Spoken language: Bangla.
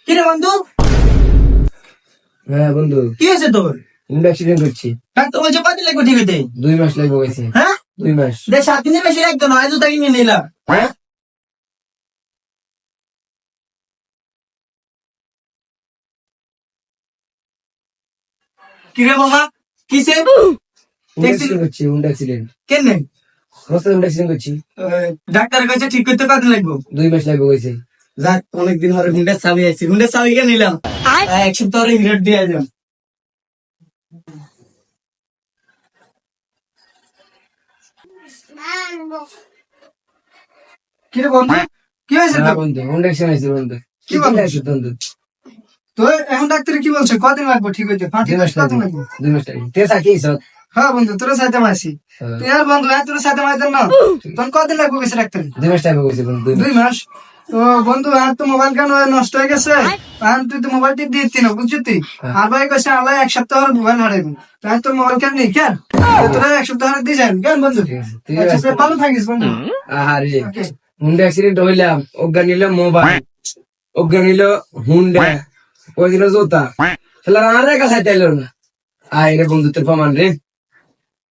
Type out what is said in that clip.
কি রে বন্ধু? হ্যাঁ বন্ধু, কি হয়েছে তোর? হুন্ডা অ্যাক্সিডেন্ট করছি। ডাক্তার বলছে কদিন লাগবে ঠিক হতে? 2 মাস লাগবে গেছে। হ্যাঁ 2 মাস। দেখ 7 দিনের বেশি লাগতো না, আজও তাই নিয়ে নিলাম। হ্যাঁ কি রে বাবা? কিসে? হুন্ডা অ্যাক্সিডেন্ট করছি, হুন্ডা অ্যাক্সিডেন্ট। কেন নেই? রাস্তায় হুন্ডা অ্যাক্সিডেন্ট করছি। ডাক্তার কাছে ঠিক করতে কদিন লাগবে? 2 মাস লাগবে গেছে। যাক, অনেকদিন ধরে হুন্ডার চাবি আছে, হুন্ডার চাবি কে নিলাম। এক সপ্তাহ ধরে হিরোট দিয়ে যাম। কি রে বন্ধু? কি হয়েছে হ্যাঁ তোর? বন্ধু, হুন্ডা অ্যাক্সিডেন্ট হয়েছে বন্ধু। কি বল? বন্ধু? তো এখন ডাক্তার কি বলছে কদিন লাগবে ঠিক হইতে? 2 মাস কদিন লাগবে। লাগবে? 2 মাস লাগবে। তে সাকি সব। হ্যাঁ বন্ধু, তোর সাথে মাসি তুই আর বন্ধু তোর সাথে মাইতেন না। তখন কদিন লাগবে গেছে ডাক্তার? 2 মাস লাগবে গেছে বন্ধু। 2 মাস। তো বন্ধু আর তো মোবাইল কেন নষ্ট হয়ে গেছে, আর তুই তো মোবাইল টিপ দিতি না বুঝছি তুই। আর ভাই কইছে আল্লাহ 1 সপ্তাহ আর মোবাইল হারাইবো, তাই তোর মোবাইল কেন নেই কেন? তোরা 1 সপ্তাহ হারাই দিয়ে যান কেন বন্ধু? ঠিক আছে, তুই আচ্ছা আসতে তুই ভালো থাকিস বন্ধু। আরে ওকে। হুন্ডা অ্যাক্সিডেন্ট হইলাম, অজ্ঞান নিল মোবাইল, অজ্ঞান নিল হুন্ডা, ওই দিন জোতা, শালা আর রেখা খাইতে এলো না। আয় রে বন্ধু, তোর প্রমাণ রে।